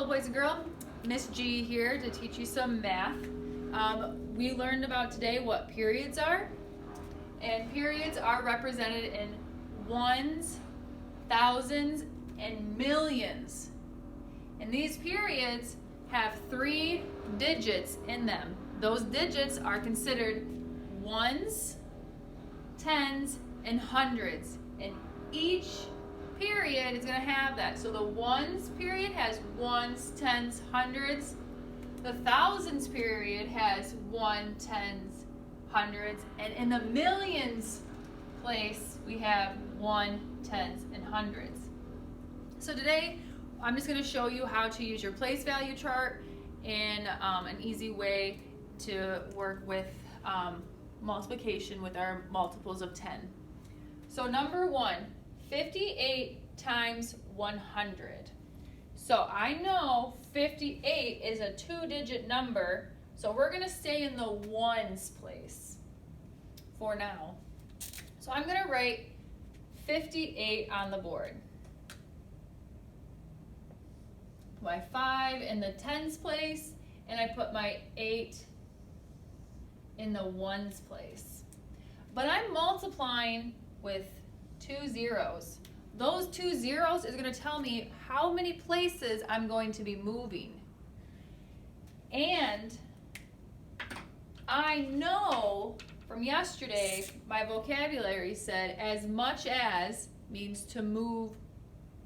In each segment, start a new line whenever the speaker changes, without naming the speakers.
Hello boys and girls, Miss G here to teach you some math. We learned about today what periods are, and periods are represented in ones, thousands, and millions. And these periods have 3 digits in them. Those digits are considered ones, tens, and hundreds. And each period is going to have that. So the ones period has ones, tens, hundreds. The thousands period has one, tens, hundreds. And in the millions place, we have one, tens, and hundreds. So today, I'm just going to show you how to use your place value chart and an easy way to work with multiplication with our multiples of 10. So number 1, 58 times 100. So I know 58 is a 2-digit number, so we're going to stay in the ones place for now. So I'm going to write 58 on the board. My 5 in the tens place, and I put my 8 in the ones place. But I'm multiplying with 2 zeros. Those 2 zeros is going to tell me how many places I'm going to be moving. And I know from yesterday, my vocabulary said as much as means to move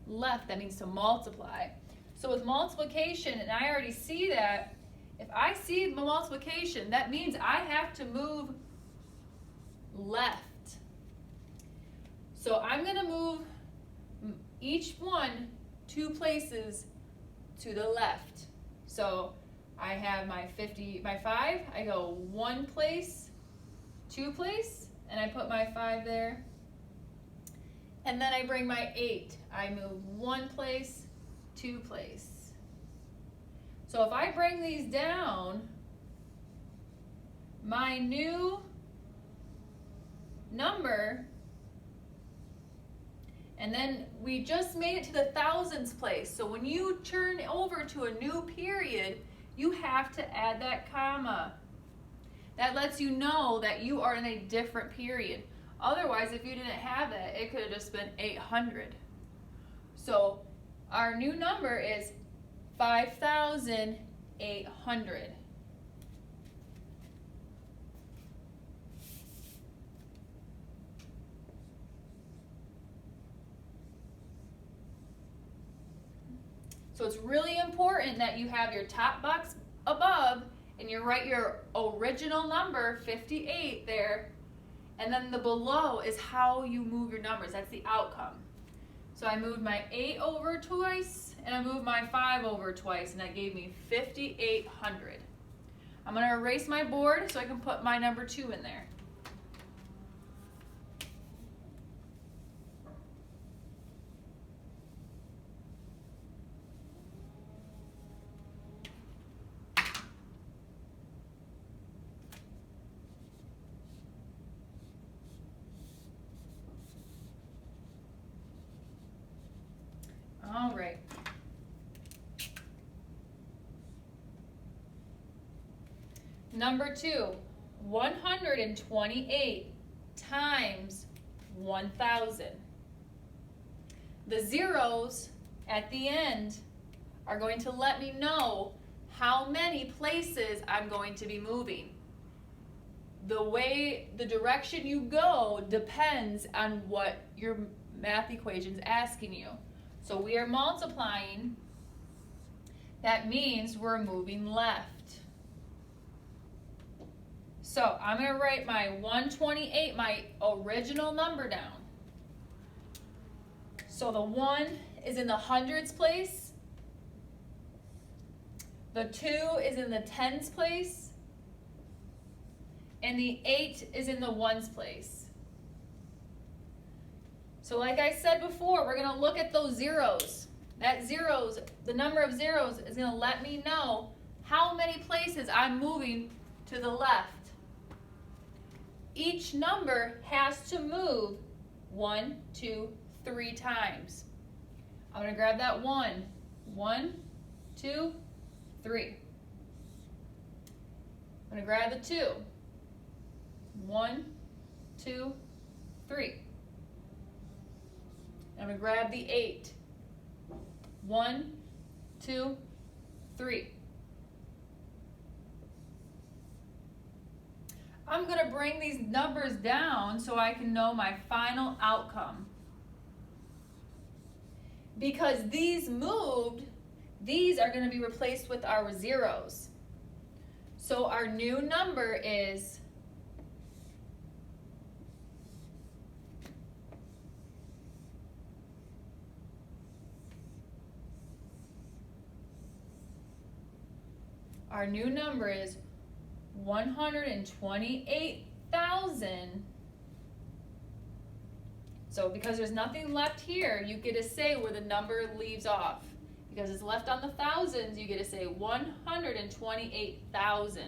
left, that means to multiply. So with multiplication, and I already see that, if I see the multiplication, that means I have to move left. So I'm going to move each one 2 places to the left. So I have my 5, I go 1 place, 2 place, and I put my 5 there. And then I bring my 8. I move 1 place, 2 place. So if I bring these down, my new number, and then we just made it to the thousands place. So when you turn over to a new period, you have to add that comma. That lets you know that you are in a different period. Otherwise, if you didn't have that, it could have just been 800. So our new number is 5,800. So it's really important that you have your top box above and you write your original number, 58, there. And then the below is how you move your numbers. That's the outcome. So I moved my 8 over twice, and I moved my 5 over twice, and that gave me 5,800. I'm going to erase my board so I can put my number 2 in there. All right. Number 2, 128 times 1,000. The zeros at the end are going to let me know how many places I'm going to be moving. The direction you go depends on what your math equation is asking you. So we are multiplying. That means we're moving left. So I'm going to write my 128, my original number, down. So the 1 is in the hundreds place. The 2 is in the tens place. And the 8 is in the ones place. So like I said before, we're going to look at those zeros. That zeros, the number of zeros is going to let me know how many places I'm moving to the left. Each number has to move 1, 2, 3 times. I'm going to grab that 1. 1, 2, 3. I'm going to grab the 2. 1, 2, 3. I'm going to grab the 8. 1, 2, 3. I'm going to bring these numbers down so I can know my final outcome. Because these moved, these are going to be replaced with our zeros. So our new number is our new number is 128,000. So because there's nothing left here, you get to say where the number leaves off. Because it's left on the thousands, you get to say 128,000.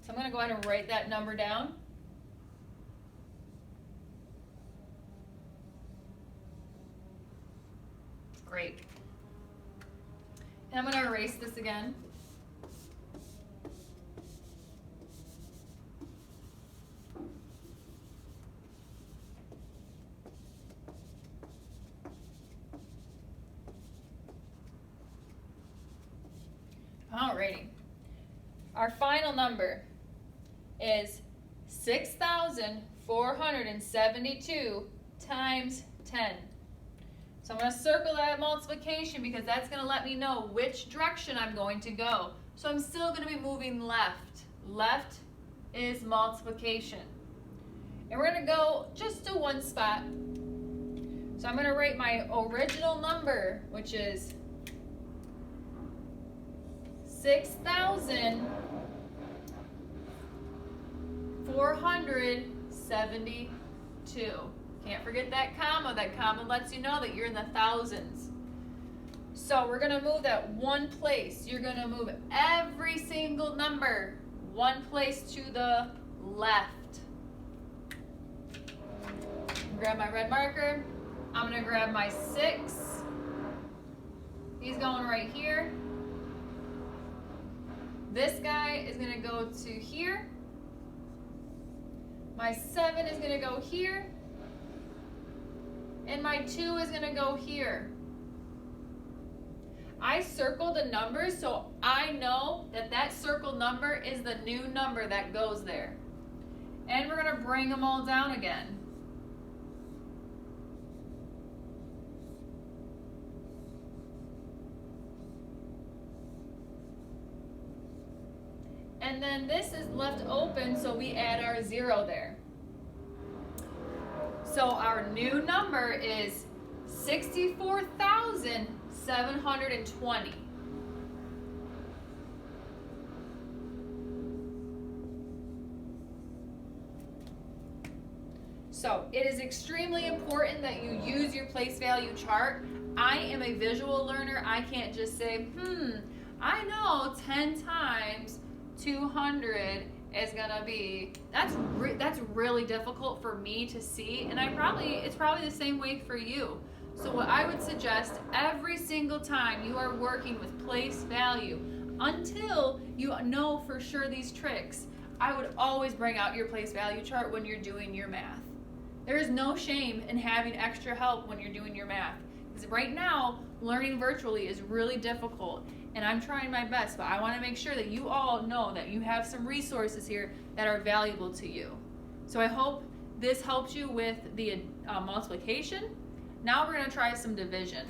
So I'm going to go ahead and write that number down. Great. And I'm going to erase this again. Alrighty. Our final number is 6,472 times 10. So I'm going to circle that multiplication because that's going to let me know which direction I'm going to go. So I'm still going to be moving left. Left is multiplication. And we're going to go just to one spot. So I'm going to write my original number, which is 6,472. Can't forget that comma. That comma lets you know that you're in the thousands. So we're going to move that one place. You're going to move every single number one place to the left. Grab my red marker. I'm going to grab my 6. He's going right here. This guy is going to go to here. My 7 is going to go here. And my 2 is going to go here. I circled the numbers so I know that that circled number is the new number that goes there. And we're going to bring them all down again. And then this is left open, so we add our 0 there. So our new number is 64,720. So it is extremely important that you use your place value chart. I am a visual learner. I can't just say, I know 10 times 200 is gonna be, that's really difficult for me to see, and it's probably the same way for you. So what I would suggest, every single time you are working with place value, until you know for sure these tricks, I would always bring out your place value chart when you're doing your math. There is no shame in having extra help when you're doing your math, because right now learning virtually is really difficult. And I'm trying my best, but I want to make sure that you all know that you have some resources here that are valuable to you. So I hope this helps you with the multiplication. Now we're going to try some division.